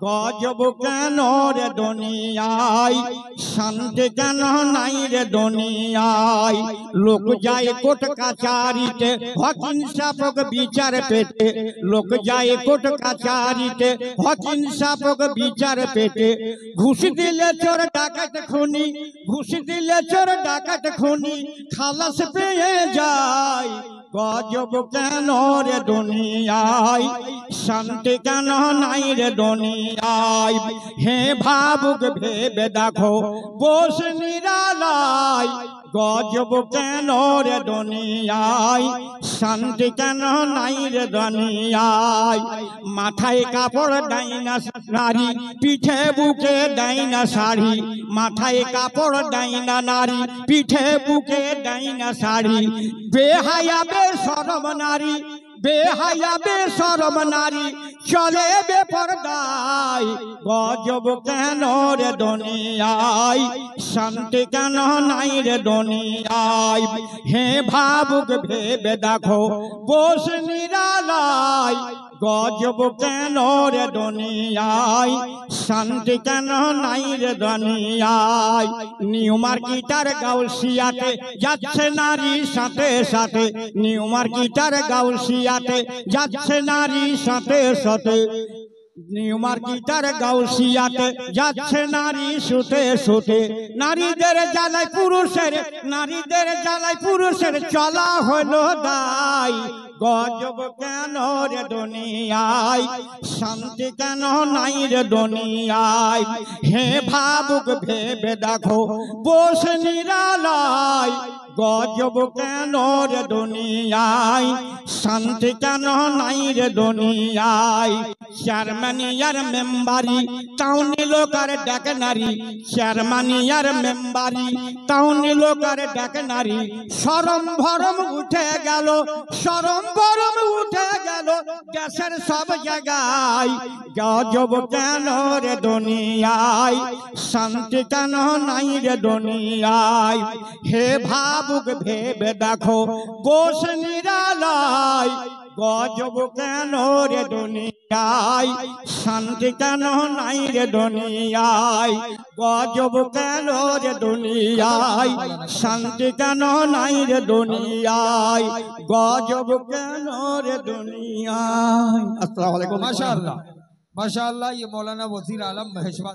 গজব কেন রে দুনিয়ায়, শান্তি কেন নাই রে দুনিয়ায়। লোক যায় কোর্ট কাচারিতে, হক ইনসাফ বিচার পেতে। লোক যায় কোর্ট কাচারিতে, হক ইনসাফ বিচার পেতে। ঘুষ দিলে চোর ডাকাত খুনি, ঘুষ দিলে চোর ডাকাত খুনি খালাস পেয়ে যায়। গজব কেন রে দুনিয়ায়, শান্তি কেন নাই রে দুনিয়ায়। হে ভাবুক ভেবে দেখো বস নিরালায়। গজব কেন রে দুনিয়ায়, শান্তি কেন নাই রে দুনিয়ায়। মাথায় কাপড় দেয় না নারী, পিঠে বুকে দেয় না শাড়ি। মাথায় কাপড় দেয় না নারী, পিঠে বুকে দেয় না শাড়ি। বেহায়া বেশরম নারী, বেহায়া বেশরম নারী চলে বেপরদায়। গজব কেন রে দুনিয়ায়, শান্তি কেন নাই রে দুনিয়ায়। হে ভাবুক ভেবে দেখো বস নিরালায়। গজব কেন রে দুনিয়ায়, শান্তি কেন নাই রে দুনিয়ায়। নিউ মার্কেটার গাউসিয়াতে যাচ্ছে নারী সাথে সাথে। নিউ মার্কেটার গাউসিয়াতে যাচ্ছে নারী সাথে সাথে। নিউ মার্কেটার গাউসিয়াতে যাচ্ছে নারী শুতে শুতে। নারীদের জ্বালায় পুরুষের, নারীদের জ্বালায় পুরুষের চলা হলো দায়। গজব কেন রে দুনিয়ায়, শান্তি কেন নাই রে দুনিয়ায়। হে ভাবুক ভেবে দেখো বস নিরালায়। গজব কেন রে দুনিয়ায়, শান্তি কেন নাই রে দুনিয়ায়। চেয়ারম্যানিয়ার মেম্বারি তাও নিল কার ডাক নারী। চেয়ারম্যানিয়ার মেম্বারি তাও নিল কার ডাক নারী। শরম ভরম উঠে গেল, শরম ভরম উঠে গেল দেশের সব জায়গায়। গজব কেন রে দুনিয়ায়, শান্তি কেন নাই রে দুনিয়ায়। হে ভাবুক ভেবে দেখো বস নিরালায়। গজব কেন রে দুনিয়ায়, শান্তি কেন নাই রে দুনিয়ায়। গজব কেন রে দুনিয়ায়, শান্তি কেন নাই রে দুনিয়ায়। গজব কেন রে দুনিয়ায়। আসসালামু আলাইকুম। माशाअल्लाह माशाअल्लाह। ये मौलाना वजीर आलम महेश